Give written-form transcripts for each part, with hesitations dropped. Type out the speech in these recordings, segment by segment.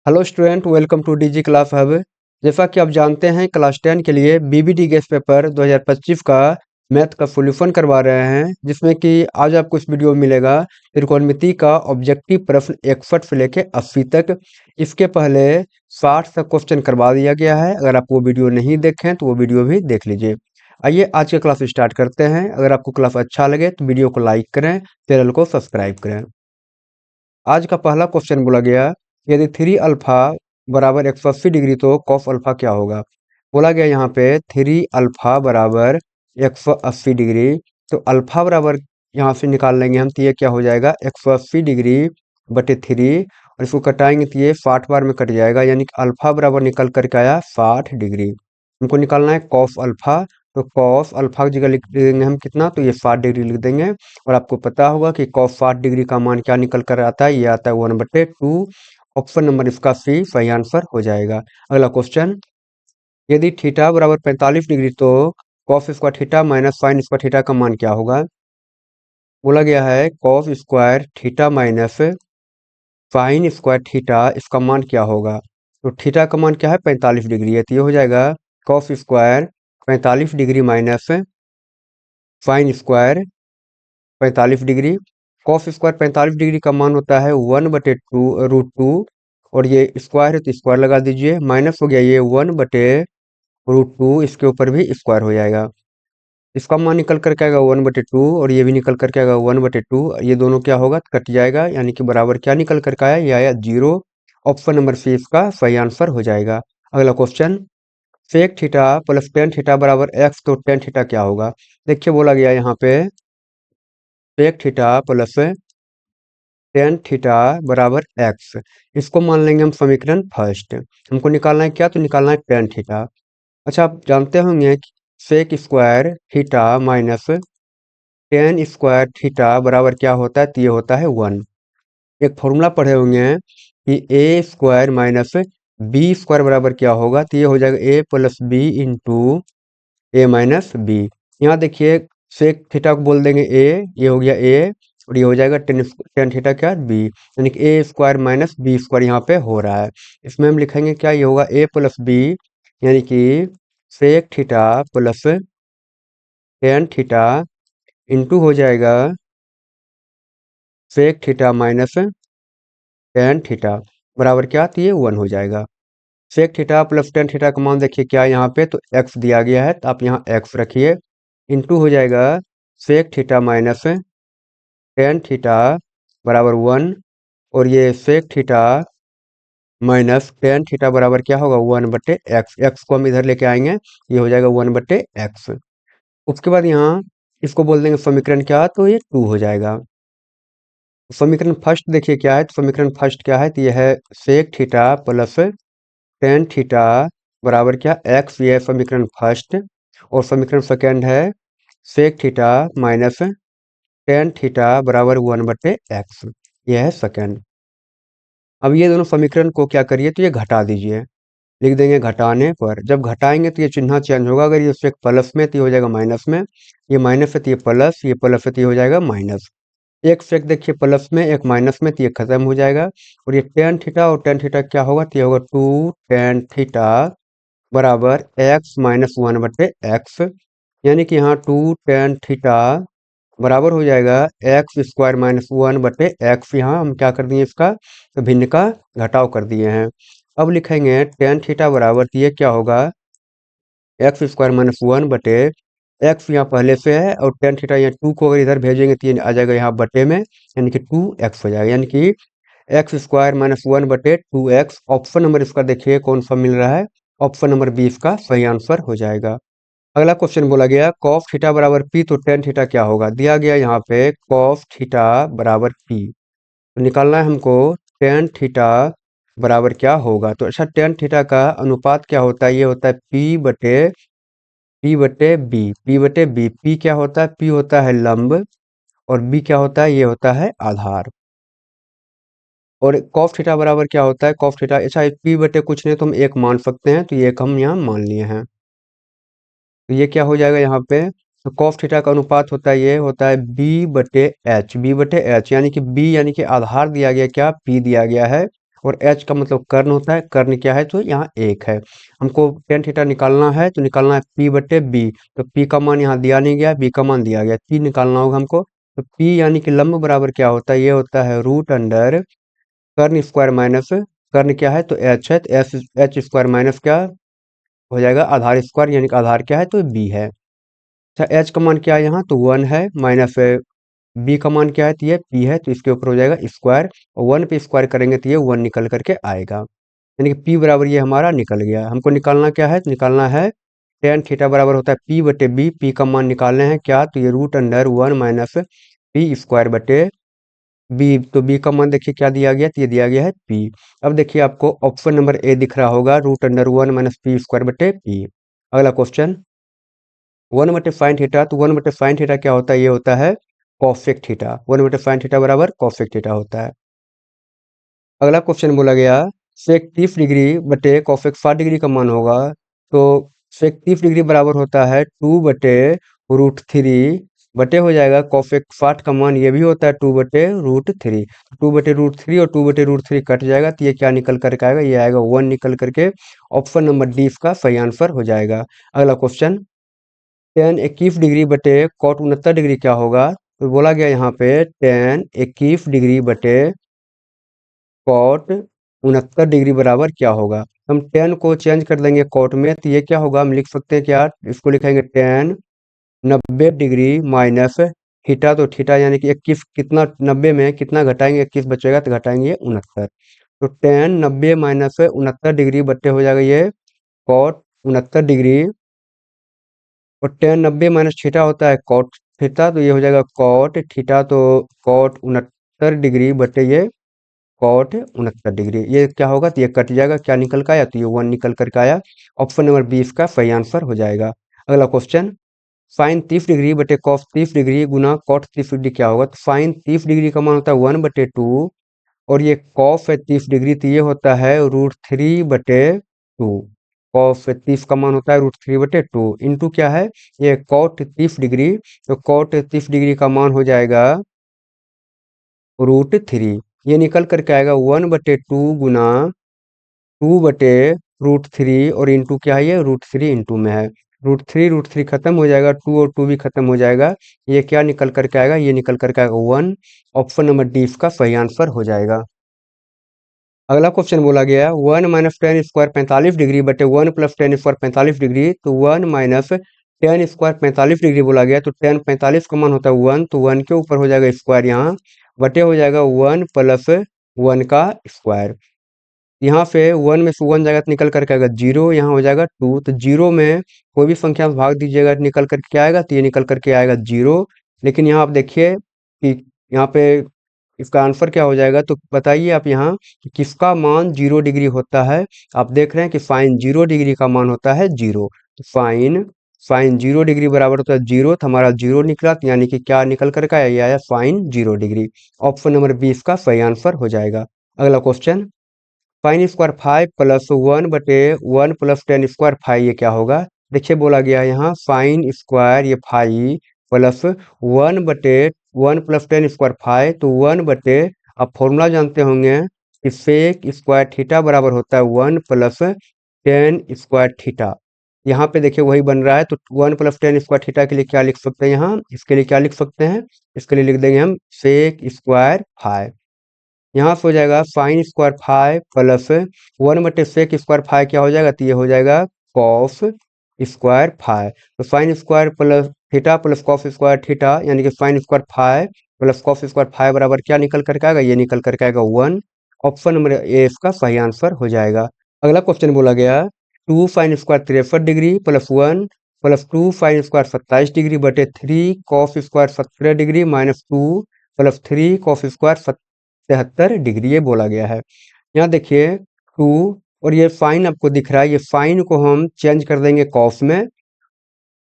Hello student, welcome to DG class hub. जैसा कि आप जानते हैं, क्लास 10 के लिए बीबीडी गेस पेपर 2025 का मैथ का सॉल्यूशन करवा रहे हैं, जिसमें कि आज आपको इस वीडियो में मिलेगा त्रिकोणमिति का ऑब्जेक्टिव प्रश्न 61 से लेके 80 तक। इसके पहले 60 तक क्वेश्चन करवा दिया गया है। अगर आप वो वीडियो नहीं देखें तो वो वीडियो भी देख लीजिए। आइए आज के क्लास स्टार्ट करते हैं। अगर आपको क्लास अच्छा लगे तो वीडियो को लाइक करें, चैनल को सब्सक्राइब करें। आज का पहला क्वेश्चन बोला गया, यदि 3 अल्फा बराबर 180 डिग्री तो कॉस अल्फा क्या होगा। बोला गया यहाँ पे 3 अल्फा बराबर 180 डिग्री, तो अल्फा बराबर यहाँ से निकाल लेंगे हम, तो ये क्या हो जाएगा 180 डिग्री बटे 3, और इसको कटाएंगे तो ये 60 बार में कट जाएगा, यानी कि अल्फा बराबर निकल करके आया 60 डिग्री। हमको निकालना है कॉस अल्फा, तो कॉस अल्फा की जगह लिख देंगे हम कितना, तो ये 60 डिग्री लिख देंगे। और आपको पता होगा कि cos 60 डिग्री का मान क्या निकल कर आता है, ये आता है 1/2। ऑप्शन नंबर इसका सी सही आंसर हो जाएगा। अगला क्वेश्चन, यदि थीटा बराबर 45 डिग्री तो cos square theta minus sign square theta का मान क्या होगा। बोला गया है cos square theta minus sign square theta, इसका मान क्या होगा। तो थीटा का मान क्या है 45 डिग्री है, तो ये हो जाएगा cos square 45 degree minus sine square 45 degree. Cos square 45 degree का मान होता है 1/2 √2, और ये स्क्वायर है तो स्क्वायर लगा दीजिए, माइनस हो गया ये 1/√2, इसके ऊपर भी स्क्वायर हो जाएगा। इसका मान निकल कर के आएगा 1/2, और ये भी निकल कर के आएगा 1/2, ये दोनों क्या होगा कट जाएगा, यानी कि बराबर क्या निकल कर के आया, ये आया 0। ऑप्शन नंबर सी इसका सही आंसर हो जाएगा। अगला question, sec theta plus tan theta बराबर एक्स, तो टेन थीटा क्या होगा। देखिए बोला गया यहाँ पे sec theta plus tan theta बराबर एक्स, इसको मान लेंगे हम समीकरण फर्स्ट। हमको निकालना है क्या, तो निकालना है टेन थीटा। अच्छा, आप जानते होंगे कि sec square theta minus tan square theta बराबर क्या होता है, तो ये होता है 1। एक फॉर्मूला पढ़े होंगे कि ए स्क्वायर माइनस बी स्क्वायर बराबर क्या होगा, तो ये हो जाएगा ए प्लस बी इंटू ए माइनस बी। यहाँ देखिए सेक थीटा को बोल देंगे ए, ये हो गया ए, और ये हो जाएगा टेन टेन थीटा क्या बी, यानी कि ए स्क्वायर माइनस बी स्क्वायर यहाँ पे हो रहा है। इसमें हम लिखेंगे क्या, ये होगा ए प्लस बी, यानी कि sec theta plus tan theta into हो जाएगा sec theta minus tan theta बराबर क्या, तो ये 1 हो जाएगा। Sec theta plus tan theta का मान देखिए क्या है यहाँ पे, तो एक्स दिया गया है, तो आप यहाँ एक्स रखिए, इंटू हो जाएगा sec theta minus tan theta बराबर 1, और ये sec theta minus tan theta बराबर क्या होगा 1/x, एक्स को हम इधर लेके आएंगे, ये हो जाएगा 1/x। उसके बाद यहाँ इसको बोल देंगे समीकरण क्या, तो ये 2 हो जाएगा। समीकरण फर्स्ट देखिए क्या है, तो समीकरण फर्स्ट क्या है, तो ये है sec theta plus tan theta बराबर क्या एक्स, ये है समीकरण फर्स्ट। और समीकरण सेकेंड है sec theta minus tan theta बराबर 1/x, ये है सेकेंड। अब ये दोनों समीकरण को क्या करिए, तो ये घटा दीजिए, लिख देंगे घटाने पर। जब घटाएंगे तो ये चिन्ह चेंज होगा, अगर ये एक प्लस में तो ये हो जाएगा माइनस में, ये माइनस है तो ये प्लस, ये प्लस है तो ये हो जाएगा माइनस। एक से एक देखिए प्लस में, एक माइनस में, तो ये खत्म हो जाएगा। और ये टेन थीटा और टेन थीटा क्या होगा, तो ये होगा 2 टेन थीटा बराबर एक्स माइनस 1/x, यानी कि यहाँ 2 टेन थीटा बराबर हो जाएगा एक्स स्क्वायर माइनस 1/x। यहाँ हम क्या कर दिए, इसका तो भिन्न का घटाव कर दिए हैं। अब लिखेंगे टेन थीटा बराबर, तो ये क्या होगा एक्स स्क्वायर माइनस 1/x, यहाँ पहले से है, और टेन थीटा यहाँ 2 को अगर इधर भेजेंगे तो ये आ जाएगा यहाँ बटे में, यानी कि 2x हो जाएगा, यानी कि x square minus 1/2x। Option number इसका देखिए कौन सा मिल रहा है, ऑप्शन नंबर 20 का सही आंसर हो जाएगा। अगला क्वेश्चन बोला गया कॉस थीटा बराबर पी, तो टेन थीटा क्या होगा। दिया गया यहाँ पे कॉस थीटा बराबर पी, तो निकालना है हमको टेन थीटा बराबर क्या होगा। तो अच्छा, टेन थीटा का अनुपात क्या होता है, ये होता है पी बटे बी, पी बटे बी। पी क्या होता है, पी होता है लंब, और बी क्या होता है, ये होता है आधार। और कॉस थीटा बराबर क्या होता है, कॉस थीटा, अच्छा पी बटे कुछ नहीं तो हम एक मान सकते हैं, तो ये एक हम यहाँ मान लिए हैं, तो ये क्या हो जाएगा यहाँ पे, तो कॉस थीटा का अनुपात होता है, ये होता है बी बटे एच, बी बटे एच, यानी कि बी यानी कि आधार दिया गया क्या, पी दिया गया है, और एच का मतलब कर्ण होता है। कर्ण क्या है, तो यहाँ 1 है। हमको टेन थीटा निकालना है, तो निकालना है पी बटे बी। तो पी का मान यहाँ दिया नहीं गया, बी का मान दिया गया, पी निकालना होगा हमको। तो पी यानी कि लंब बराबर क्या होता है, ये होता है रूट अंडर कर्ण स्क्वायर माइनस कर्ण क्या है, तो एच है, तो एच स्क्वायर माइनस क्या हो जाएगा, आधार स्क्वायर, यानी कि आधार क्या है, तो बी है। अच्छा, एच का मान क्या है यहाँ, तो 1 है, माइनस बी का मान क्या है, तो ये पी है, तो इसके ऊपर हो जाएगा स्क्वायर, और 1 पे स्क्वायर करेंगे तो ये 1 निकल करके आएगा, यानी कि पी बराबर ये हमारा निकल गया। हमको निकालना क्या है, तो निकालना है टेन थीटा बराबर होता है पी बटे बी। पी का मान निकालने हैं क्या, तो ये root under 1 minus p square बटे बी। तो बी का मान देखिए क्या दिया गया, तो ये दिया गया है पी। अब देखिए आपको ऑप्शन नंबर ए दिख रहा होगा, root under 1 minus p square बटे पी। अगला क्वेश्चन, 1 बटे साइन थीटा, तो 1 बटे साइन थीटा क्या होता है, ये होता है कॉसेक थीटा। 1 बटे साइन थीटा बराबर कॉसेक थीटा होता है। अगला क्वेश्चन बोला गया, सेक 30 डिग्री बटे कॉसेक 60 डिग्री का मान होगा। तो सेक 30 डिग्री बराबर होता है 2 बटे रूट थ्री बटे हो जाएगा कॉसेक 60 का मान ये भी होता है 2 बटे रूट थ्री। 2 बटे रूट थ्री और 2 बटे रूट थ्री कट जाएगा, तो ये क्या निकल करके आएगा, ये आएगा 1 निकल करके। ऑप्शन नंबर डी इसका सही आंसर हो जाएगा। अगला क्वेश्चन, टेन 21 डिग्री बटे कॉट 69 डिग्री क्या होगा। तो बोला गया यहाँ पे टेन 21 डिग्री बटे कॉट 69 डिग्री बराबर क्या होगा। हम टेन को चेंज कर देंगे कॉट में, तो ये क्या होगा, हम लिख सकते हैं क्या, इसको लिखेंगे टेन 90 डिग्री माइनस थीटा। तो थीटा यानी कि 21 कितना, 90 में कितना घटाएंगे, 21 बचेगा, तो घटाएंगे 69। तो टेन 90 माइनस 69 डिग्री बटे हो जाएगा ये कॉट 69 डिग्री, और टेन 90 माइनस थीटा होता है कॉट थीटा, तो ये हो जाएगा कॉट थीटा। तो कॉट 69 डिग्री बटे ये कॉट 69 डिग्री, ये क्या होगा, तो ये कट जाएगा, क्या निकल का आया, तो ये 1 निकल करके आया। ऑप्शन नंबर बी इसका सही आंसर हो जाएगा। अगला क्वेश्चन, साइन 30 डिग्री बटे कॉस 30 डिग्री गुना कॉट 30 डिग्री क्या होगा। तो साइन 30 डिग्री का मान होता है 1/2, और ये कॉस है 30 डिग्री, तो ये होता है √3/2। कॉस 30 का मान होता है √3/2 इंटू क्या है, ये कॉट 30 डिग्री। तो कॉट 30 डिग्री का मान हो जाएगा √3, ये निकल करके आएगा 1/2 गुना 2/√3, और इंटू क्या है, ये √3 इंटू में है। √3 खत्म हो जाएगा, 2 और 2 भी खत्म हो जाएगा, ये क्या निकल करके आएगा, ये निकल करके आएगा 1। ऑप्शन नंबर डी इसका सही आंसर हो जाएगा। अगला क्वेश्चन बोला गया, 1 माइनस टेन स्क्वायर 45 डिग्री बटे 1 प्लस टेन स्क्वायर 45 डिग्री। तो 1 माइनस टेन स्क्वायर 45 डिग्री बोला गया, तो टेन 45 का मान होता है 1, तो 1 के ऊपर हो जाएगा स्क्वायर यहाँ, बटे हो जाएगा 1 प्लस 1 का स्क्वायर। यहाँ पे 1 में से 1 जाएगा तो निकल करके आएगा 0, यहाँ हो जाएगा 2। तो 0 में कोई भी संख्या में भाग दीजिएगा तो निकल करके क्या आएगा, तो ये निकल करके आएगा 0। लेकिन यहाँ आप देखिए कि यहाँ पे इसका आंसर क्या हो जाएगा, तो बताइए आप यहाँ कि किसका मान 0 डिग्री होता है। आप देख रहे हैं कि साइन 0 डिग्री का मान होता है 0। तो साइन 0 डिग्री बराबर होता है 0, तो हमारा 0 निकला, तो यानी कि क्या निकल करके आया, ये आया sine 0 degree. Option number b इसका सही आंसर हो जाएगा। अगला question, sine square 5 plus 1/1 plus tan square 5 ये क्या होगा। देखिए बोला गया यहाँ साइन स्क्वायर ये 5 प्लस 1/1 प्लस टेन स्क्वायर 5, तो 1 आप फॉर्मूला जानते होंगे कि सेक स्क्वायर थीटा बराबर होता है 1 प्लस टेन स्क्वायर थीटा। यहाँ पे देखिए वही बन रहा है, तो 1 प्लस टेन स्क्वायर थीटा के लिए क्या लिख सकते हैं, यहाँ इसके लिए क्या लिख सकते हैं, इसके लिए लिख देंगे हम सेक स्क्वायर 5। यहाँ से हो जाएगा साइन स्क्वायर 5 प्लस 1/सेक स्क्वायर 5 क्या हो जाएगा, तो ये हो जाएगा कॉस स्क्वायर 5। तो sine square plus theta plus cos square theta, यानी कि sign square 5 plus cos square 5 बराबर क्या निकल करके आएगा, ये निकल करके आएगा 1। ऑप्शन नंबर ए इसका सही आंसर हो जाएगा। अगला क्वेश्चन बोला गया, 2 sine square 63 degree plus 1 plus 2 sine square 27 degree बटे 3 cos square 17 degree minus 2 plus 3 cos square 73 degree ये बोला गया है। यहाँ देखिए 2 और ये साइन आपको दिख रहा है, ये साइन को हम चेंज कर देंगे कॉस में,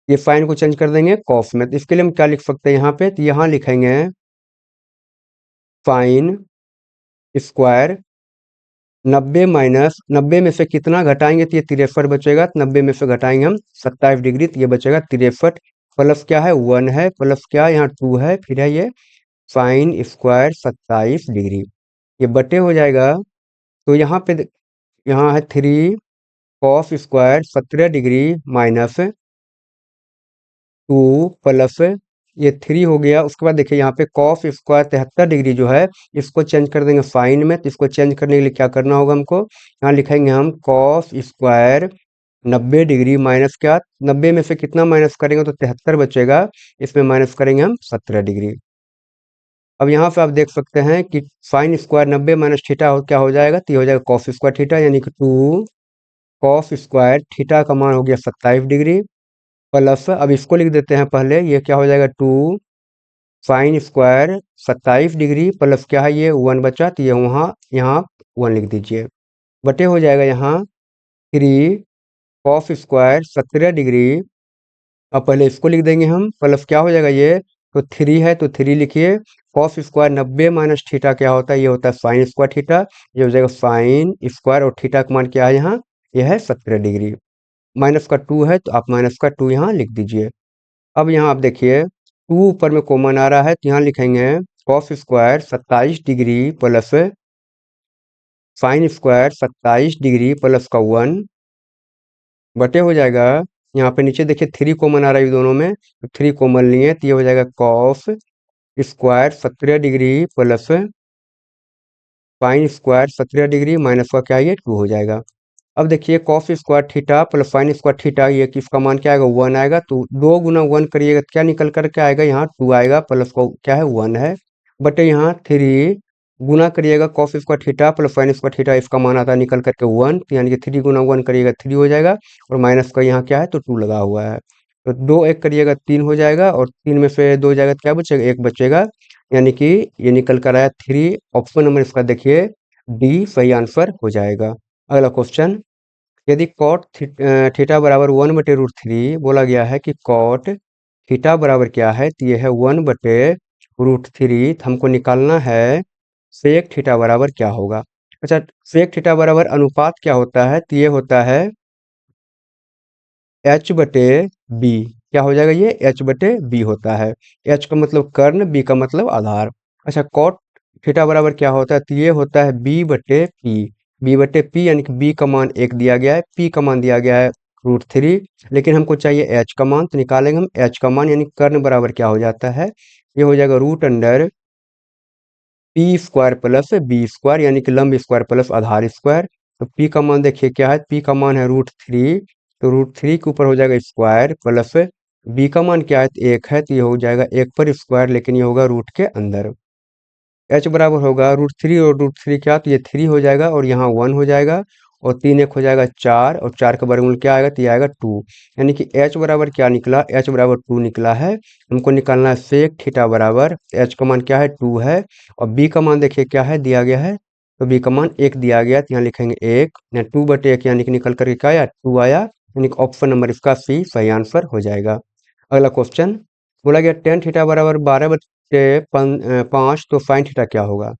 ये साइन को चेंज कर देंगे कॉस में। तो इसके लिए हम क्या लिख सकते हैं यहाँ पे, तो यहाँ लिखेंगे साइन स्क्वायर 90 माइनस 90 में से कितना घटाएंगे, तो ये 63 बचेगा, तो 90 में से घटाएंगे हम 27 डिग्री, तो ये बचेगा 63 प्लस क्या है 1 है, प्लस क्या यहाँ 2 है, फिर है ये साइन स्क्वायर 27 डिग्री, ये बटे हो जाएगा तो यहाँ है 3 cos² 17 डिग्री माइनस 2 प्लस ये 3 हो गया। उसके बाद देखिए यहाँ पे cos² 73 डिग्री जो है इसको चेंज कर देंगे साइन में। तो इसको चेंज करने के लिए क्या करना होगा हमको, यहाँ लिखेंगे हम cos² 90 डिग्री माइनस क्या, 90 में से कितना माइनस करेंगे तो 73 बचेगा, इसमें माइनस करेंगे हम 17 डिग्री। अब यहाँ पे आप देख सकते हैं कि sin² 90 माइनस थीटा क्या हो जाएगा, तो ये हो जाएगा cos² थीटा, यानी कि 2 cos² थीटा का मान हो गया 27 डिग्री प्लस, अब इसको लिख देते हैं पहले, ये क्या हो जाएगा 2 sin² 27 डिग्री प्लस क्या है ये 1 बचा, तो ये यहाँ 1 लिख दीजिए, बटे हो जाएगा यहाँ 3 cos² 17 डिग्री। अब पहले इसको लिख देंगे हम, प्लस क्या हो जाएगा ये, तो 3 है तो 3 लिखिए, cos² 90 माइनस थीटा क्या होता है, ये होता है sin² थीटा, ये हो जाएगा sin² और थीटा का मान क्या है यहाँ, ये है 17 डिग्री। माइनस का 2 है तो आप माइनस का 2 यहाँ लिख दीजिए। अब यहाँ आप देखिए 2 ऊपर में कॉमन आ रहा है, तो यहाँ लिखेंगे cos² 27 degree plus sin² 27 degree plus का 1 बटे हो जाएगा, यहाँ पे नीचे देखिए 3 कॉमन आ रहा है दोनों में, तो 3 कॉमन लिए तो ये हो जाएगा cos² 17 degree plus sin² 17 degree minus का क्या, ये 2 हो जाएगा। अब देखिए cos² theta plus sin² theta, ये किसका मान क्या आएगा 1 आएगा, तो 2 गुना 1 करिएगा तो क्या निकल कर के आएगा, यहाँ 2 आएगा, प्लस को क्या है 1 है, बटे यहाँ 3 गुना करिएगा cos² theta plus sin² theta, इसका मान आता है निकल करके 1, तो यानी कि 3 गुना 1 करिएगा 3 हो जाएगा, और माइनस का यहाँ क्या है तो 2 लगा हुआ है, तो 2 1 करिएगा 3 हो जाएगा, और 3 में से 2 जाएगा तो क्या बचेगा, 1 बचेगा, यानी कि ये निकल कर आया 3। ऑप्शन नंबर इसका देखिए डी सही आंसर हो जाएगा। अगला क्वेश्चन, यदि कॉट थीटा बराबर 1/√3 बोला गया है कि कॉट थीटा बराबर क्या है, तो ये है 1/√3, तो हमको निकालना है सेक थीटा बराबर क्या होगा। अच्छा, सेक थीटा बराबर अनुपात क्या होता है, तो ये होता है h/b, क्या हो जाएगा ये h/b होता है, h का मतलब कर्ण, b का मतलब आधार। अच्छा, कॉट थीटा बराबर क्या होता है, तो ये होता है b/p, b/p यानी कि b का मान 1 दिया गया है, p का मान दिया गया है √3, लेकिन हमको चाहिए h का मान, तो निकालेंगे हम h का मान, यानी कर्ण बराबर क्या हो जाता है, ये हो जाएगा √p² प्लस b² यानी कि लंब स्क्वायर प्लस आधार स्क्वायर। तो p का मान देखिए क्या है, p का मान है √3, तो √3 के ऊपर हो जाएगा स्क्वायर प्लस b का मान क्या है, तो 1 है, तो ये हो जाएगा 1 पर स्क्वायर, लेकिन ये होगा रूट के अंदर। h बराबर होगा √3 और √3 क्या, तो ये 3 हो जाएगा और यहाँ 1 हो जाएगा, और 3 1 हो जाएगा 4, और 4 का वर्गमूल क्या आएगा, तो ये आएगा 2, यानी कि h बराबर क्या निकला, h बराबर 2 निकला है। हमको निकालना है सेक थीटा बराबर, h का मान क्या है 2 है, और b का मान देखिए क्या है दिया गया है, तो b का मान 1 दिया गया, तो यहाँ लिखेंगे 1, या 2/1 यानी कि निकल करके क्या आया 2 आया, यानी कि ऑप्शन नंबर इसका सी सही आंसर हो जाएगा। अगला क्वेश्चन, बोला गया टेन थीटा बराबर 12/5, तो साइन थीटा क्या होगा।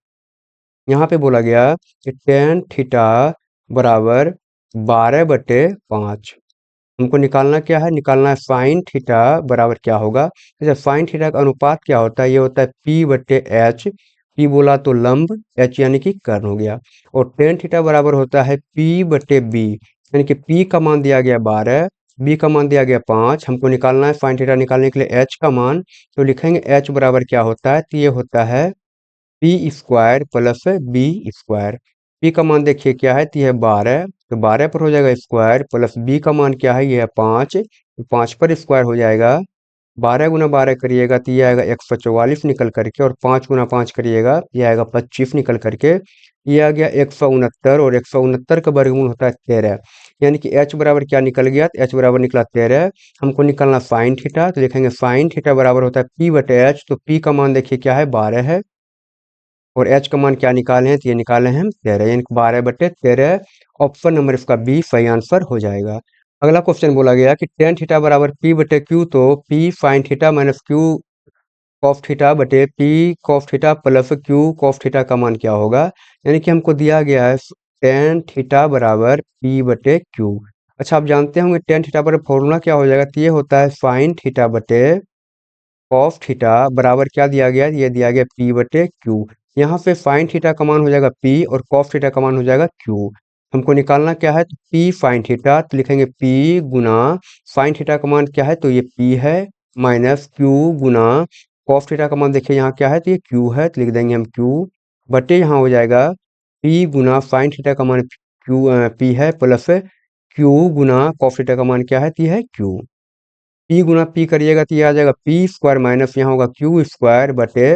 यहाँ पे बोला गया कि टेन थीटा बराबर 12/5, हमको निकालना क्या है, निकालना है साइन थीटा बराबर क्या होगा। अच्छा, साइन थीटा का अनुपात क्या होता है, ये होता है p/h, p बोला तो लंब, h यानी कि कर्ण हो गया, और टेन थीटा बराबर होता है p/b, यानी कि p का मान दिया गया 12, b का मान दिया गया 5, हमको निकालना है साइन थीटा निकालने के लिए h का मान, तो लिखेंगे h बराबर क्या होता है, तो ये होता है p² प्लस b²। p का मान देखिए क्या है, तो ये है 12, तो 12 पर हो जाएगा स्क्वायर, प्लस b का मान क्या है, ये है 5, तो 5 पर स्क्वायर हो जाएगा, 12 गुना 12 करिएगा तो ये आएगा 144 निकल करके, और 5 गुना 5 करिएगा ये आएगा 25 निकल करके, ये आ गया 169, और 169 का वर्गमूल होता है 13, यानी कि h बराबर क्या निकल गया, तो h बराबर निकला 13। हमको निकलना साइन थीटा, तो लिखेंगे साइन थीटा बराबर होता है p/h, तो p का मान देखिए क्या है 12 है, और h का मान क्या निकाले हैं, तो ये निकाले हैं 13, यानी कि 12/13, ऑप्शन नंबर इसका बी सही आंसर हो जाएगा। अगला क्वेश्चन बोला गया कि टेन थीटा बराबर p/q, तो p sine theta minus q cos theta बटे p cos theta plus q cos theta का मान क्या होगा, यानी कि हमको दिया गया है टेन थीटा बराबर p/q। अच्छा, आप जानते होंगे टेन थीटा पर फॉर्मूला क्या हो जाएगा, तो ये होता है साइन थीटा बटे कॉस थीटा बराबर क्या दिया गया, ये दिया गया p/q, यहाँ पे फाइन थीटा का मान हो जाएगा पी और कॉस थीटा का मान हो जाएगा क्यू। हमको निकालना क्या है, तो पी फाइन थीटा, तो लिखेंगे पी गुना फाइन थीटा का मान क्या है, तो ये पी है, माइनस क्यू गुना कॉस थीटा का मान देखिए यहाँ क्या है, तो ये क्यू है, तो लिख देंगे हम क्यू बटे यहाँ हो जाएगा पी गुना फाइन थीटा का मान क्यू पी है प्लस क्यू गुना कॉस थीटा का मान क्या है, तो ये है क्यू। पी गुना पी करिएगा तो ये आ जाएगा पी स्क्वायर माइनस यहाँ होगा क्यू स्क्वायर बटे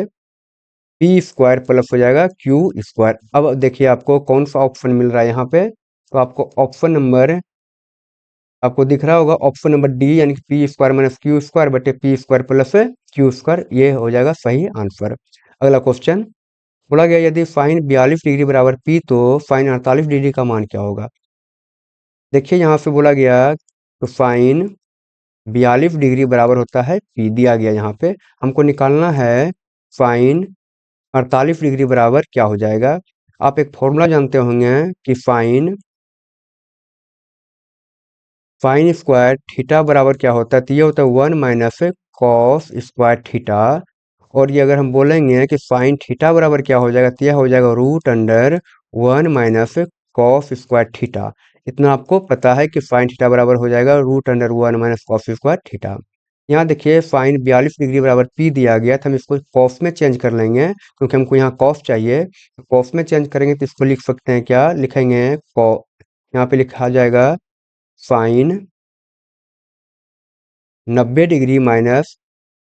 पी स्क्वायर प्लस हो जाएगा क्यू स्क्वायर। अब देखिए आपको कौन सा ऑप्शन मिल रहा है यहाँ पे, तो आपको ऑप्शन नंबर आपको दिख रहा होगा ऑप्शन नंबर डी, यानी कि P square minus Q square बटे P square plus Q square, ये हो जाएगा सही आंसर। अगला क्वेश्चन बोला गया यदि फाइन 42 डिग्री बराबर पी तो फाइन 48 डिग्री का मान क्या होगा। देखिए यहाँ पे बोला गया तो फाइन 42 डिग्री बराबर होता है पी, दिया गया यहाँ पे हमको निकालना है फाइन 48 डिग्री बराबर क्या हो जाएगा। आप एक फॉर्मूला जानते होंगे कि फाइन स्क्वायर थीटा बराबर क्या होता है, तो ये होता है 1 माइनस कॉस स्क्वायर थीटा। और ये अगर हम बोलेंगे कि फाइन थीटा बराबर क्या हो जाएगा, तो यह हो जाएगा root under 1 minus cos square theta. इतना आपको पता है कि फाइन थीटा बराबर हो जाएगा root under 1 minus cos square theta. यहाँ देखिए फाइन 42 डिग्री बराबर पी दिया गया था, हम इसको कॉस में चेंज कर लेंगे क्योंकि हमको यहाँ कॉस चाहिए। तो कॉस में चेंज करेंगे तो इसको लिख सकते हैं, क्या लिखेंगे, यहाँ पे लिखा जाएगा फाइन 90 डिग्री माइनस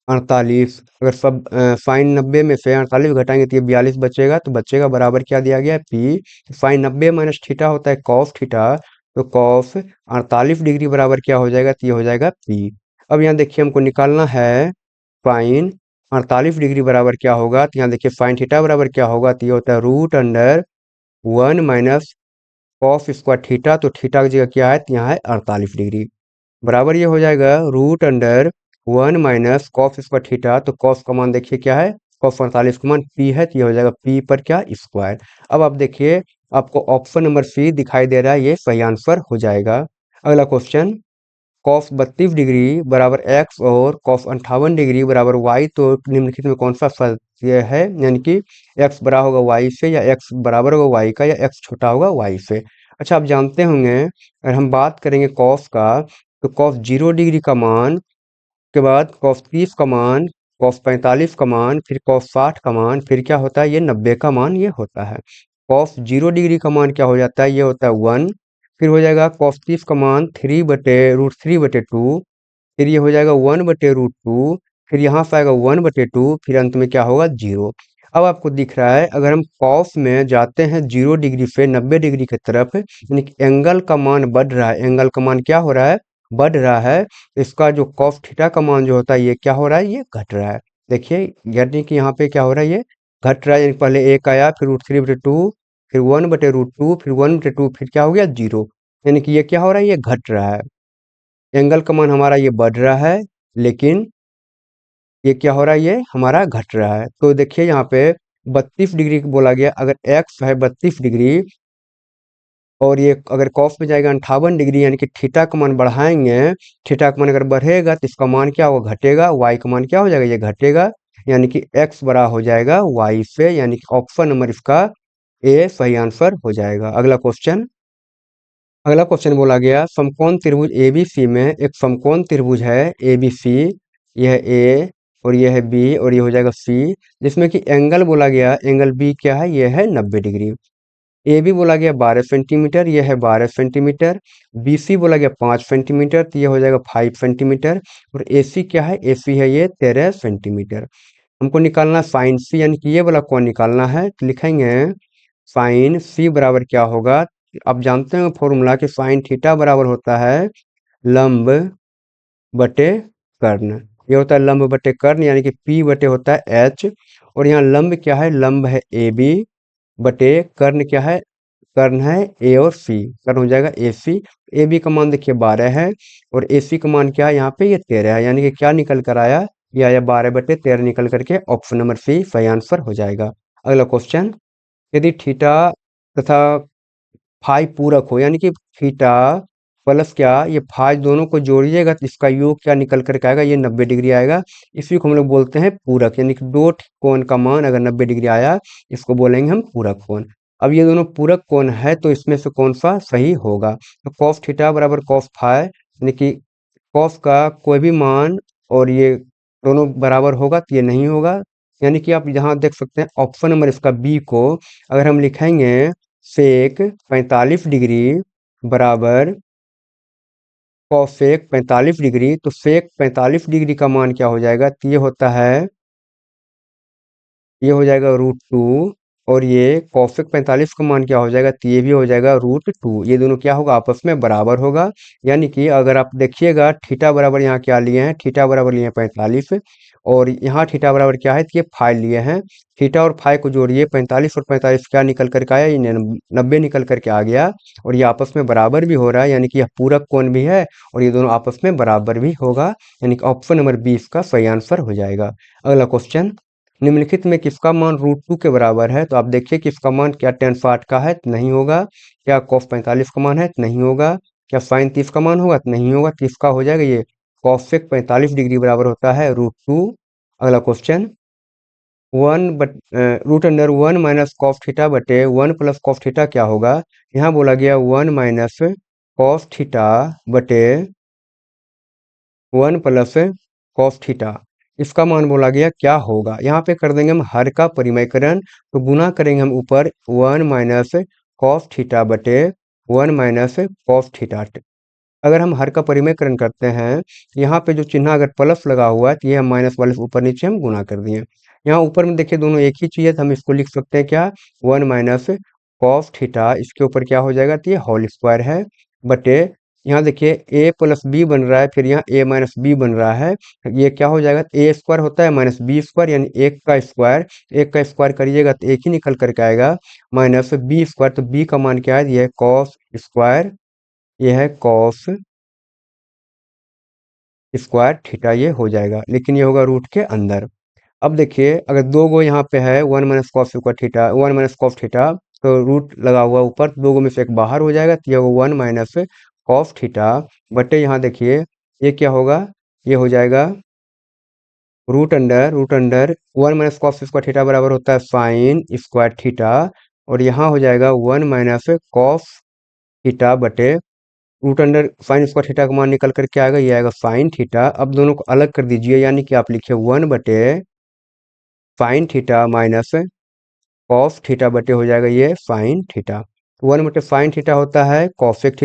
48। अगर सब फाइन 90 में से 48 घटाएंगे तो ये 42 बचेगा, तो बचेगा बराबर क्या दिया गया है पी। फाइन 90 माइनस थीटा होता है कॉस थीटा, तो कॉस 48 डिग्री बराबर क्या हो जाएगा, तो ये हो जाएगा पी। अब यहाँ देखिए हमको निकालना है फाइन 48 डिग्री बराबर क्या होगा, तो यहाँ देखिए फाइन थीटा बराबर क्या होगा, तो ये होता है root under 1 minus cos square theta, तो थीटा की जगह क्या है, तो यहाँ है 48 डिग्री बराबर ये हो जाएगा root under 1 minus cos square theta. तो कॉस का मान देखिए क्या है, कॉस 48 का मान पी है, तो ये हो जाएगा पी पर क्या स्क्वायर। अब आप देखिए आपको ऑप्शन नंबर सी दिखाई दे रहा है, ये सही आंसर हो जाएगा। अगला क्वेश्चन कॉस 32 डिग्री बराबर एक्स और कॉस 58 डिग्री बराबर वाई, तो निम्नलिखित में कौन सा सत्य है, यानी कि एक्स बड़ा होगा वाई से, या एक्स बराबर होगा वाई का, या एक्स छोटा होगा वाई से। अच्छा आप जानते होंगे अगर हम बात करेंगे कॉस का, तो कॉस 0 डिग्री का मान के बाद कॉस 30 का मान, कॉस 45 का मान, फिर कॉस 60 का मान, फिर क्या होता है, ये 90 का मान ये होता है। कॉस 0 डिग्री का मान क्या हो जाता है, ये होता है 1। फिर हो जाएगा कॉस 30 का मान 3/√3/2, फिर ये हो जाएगा 1/√2, फिर यहाँ से आएगा 1/2, फिर अंत में क्या होगा 0। अब आपको दिख रहा है अगर हम कॉस में जाते हैं 0 डिग्री से 90 डिग्री की तरफ, यानी कि एंगल का मान बढ़ रहा है, एंगल का मान क्या हो रहा है, बढ़ रहा है। इसका जो कॉस थीटा का मान जो होता है ये क्या हो रहा है, ये घट रहा है। देखिए यानी कि यहाँ पे क्या हो रहा है, ये घट रहा है, यानी पहले एक आया, फिर √3/2, फिर 1/√2, फिर 1/2, फिर क्या हो गया 0, यानी कि ये क्या हो रहा है, ये घट रहा है। एंगल का मान हमारा ये बढ़ रहा है, लेकिन ये क्या हो रहा है, ये हमारा घट रहा है। तो देखिए यहाँ पे 32 डिग्री बोला गया, अगर एक्स है 32 डिग्री और ये अगर कॉस में जाएगा 58 डिग्री, यानी कि थीटा का मान बढ़ाएंगे, थीटा का मान अगर बढ़ेगा तो इसका मान क्या होगा, घटेगा, वाई का मान क्या हो जाएगा, ये घटेगा, यानी कि एक्स बड़ा हो जाएगा वाई से, यानी कि ऑप्शन नंबर इसका ए सही आंसर हो जाएगा। अगला क्वेश्चन बोला गया समकोण त्रिभुज एबीसी में एक समकोण त्रिभुज है एबीसी, यह ए और यह है बी और ये हो जाएगा सी, जिसमें कि एंगल बोला गया, एंगल बी क्या है, यह है 90 डिग्री। ए बी बोला गया 12 सेंटीमीटर, यह है 12 सेंटीमीटर। बी सी बोला गया 5 सेंटीमीटर, तो यह हो जाएगा 5 सेंटीमीटर। और ए सी क्या है, ए सी है ये 13 सेंटीमीटर। हमको निकालना साइन सी, यानी कि ये वाला कौन निकालना है, तो लिखेंगे साइन सी बराबर क्या होगा। आप जानते हैं फॉर्मूला कि साइन थीटा बराबर होता है लंब बटे कर्ण। ये होता है लंब बटे कर्ण, यानी कि पी बटे होता है एच। और यहाँ लंब क्या है, लंब है ए बी बटे कर्ण क्या है, कर्ण है ए और सी, कर्ण हो जाएगा ए सी। ए बी का मान देखिए 12 है और ए सी का मान क्या है, यहाँ पे ये 13 है, यानी कि क्या निकल कर आया, ये आया 12/13 निकल करके ऑप्शन नंबर सी सही आंसर हो जाएगा। अगला क्वेश्चन यदि थीटा तथा फाई पूरक हो, यानी कि थीटा प्लस क्या, ये फाइ दोनों को जोड़िएगा तो इसका योग क्या निकल करके आएगा, ये 90 डिग्री आएगा। इसी को हम लोग बोलते हैं पूरक, यानी कि दो कोण का मान अगर 90 डिग्री आया, इसको बोलेंगे हम पूरक कोण। अब ये दोनों पूरक कोण है तो इसमें से कौन सा सही होगा, तो कॉस थीटा बराबर कॉस फाइ, यानी कि कॉस का कोई भी मान और ये दोनों बराबर होगा तो ये नहीं होगा। यानी कि आप यहाँ देख सकते हैं ऑप्शन नंबर इसका बी को अगर हम लिखेंगे सेक 45 डिग्री बराबर कॉसेक 45 डिग्री, तो सेक 45 डिग्री का मान क्या हो जाएगा, तो ये होता है, ये हो जाएगा √2, और ये कॉसेक 45 का मान क्या हो जाएगा, तो ये भी हो जाएगा √2। ये दोनों क्या होगा, आपस में बराबर होगा। यानी कि अगर आप देखिएगा थीटा बराबर यहाँ क्या लिए हैं, थीटा बराबर लिए हैं 45, और यहाँ थीटा बराबर क्या है, तो ये फाइ लिए हैं। थीटा और फाइ को जोड़िए, 45 और 45 क्या निकल करके आया, ये 90 निकल करके आ गया, और ये आपस में बराबर भी हो रहा है, यानी कि यह पूरक कोण भी है और ये दोनों आपस में बराबर भी होगा। यानी कि ऑप्शन नंबर 20 का सही आंसर हो जाएगा। अगला क्वेश्चन, निम्नलिखित में किसका मान √2 के बराबर है, तो आप देखिए कि इसका मान क्या tan 60 का है, तो नहीं होगा। क्या cos 45 का मान है, तो नहीं होगा। क्या sin 30 का मान होगा, तो नहीं होगा। तो इसका हो जाएगा ये cosec 45 डिग्री बराबर होता है √2। अगला क्वेश्चन, √1 माइनस कॉस थीटा बटे 1 प्लस कॉस थीटा क्या होगा। यहाँ बोला गया 1 माइनस कॉस थीटा बटे 1 प्लस कॉस थीटा, इसका मान बोला गया क्या होगा। यहाँ पे कर देंगे हम हर का परिमयकरण, तो गुना करेंगे हम ऊपर 1 माइनस कॉस थीटा बटे 1 माइनस कॉस थीटा। अगर हम हर का परिमयकरण करते हैं, यहाँ पे जो चिन्ह अगर प्लस लगा हुआ है तो ये हम माइनस वाले ऊपर नीचे हम गुना कर दिए। यहाँ ऊपर में देखिए दोनों एक ही चीज़ है, तो हम इसको लिख सकते हैं क्या, 1 माइनस कॉस थीटा, इसके ऊपर क्या हो जाएगा, तो ये होल स्क्वायर है, बटे यहाँ देखिए a प्लस बी बन रहा है, फिर यहाँ a माइनस बी बन रहा है, ये क्या हो जाएगा, a स्क्वायर होता है माइनस बी स्क्वायर, यानी एक का स्क्वायर करिएगा तो एक ही निकल करके आएगा, माइनस बी स्क्वायर, तो b का मान क्या है, ये है कॉस स्क्वायर, ये है कॉस स्क्वायर थीटा, ये हो जाएगा, लेकिन ये होगा रूट के अंदर। अब देखिए अगर दो गो यहाँ पे है 1 minus cos square theta, 1 minus cos theta, तो रूट लगा हुआ ऊपर, दो गो में से एक बाहर हो जाएगा, तो ये होगा 1 माइनस कॉस थीटा बटे, यहाँ देखिए ये क्या होगा, ये हो जाएगा root under 1 minus cos square theta बराबर होता है साइन स्क्वायर थीटा, और यहाँ हो जाएगा 1 माइनस कॉस थीटा बटे root under sine square theta का मान निकल कर क्या आएगा, ये आएगा साइन थीटा। अब दोनों को अलग कर दीजिए, यानी कि आप लिखिए 1 बटे sine theta minus cos theta बटे हो जाएगा ये साइन थीटा। 1 बटे साइन थीटा होता है cosec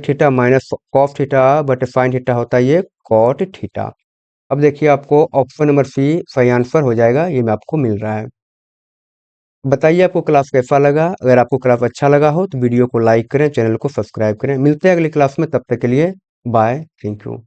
theta minus cos theta बटे साइन थीटा होता है ये कॉट थीटा। अब देखिए आपको ऑप्शन नंबर सी सही आंसर हो जाएगा, ये में आपको मिल रहा है। बताइए आपको क्लास कैसा लगा। अगर आपको क्लास अच्छा लगा हो तो वीडियो को लाइक करें, चैनल को सब्सक्राइब करें। मिलते हैं अगली क्लास में, तब तक के लिए बाय, थैंक यू।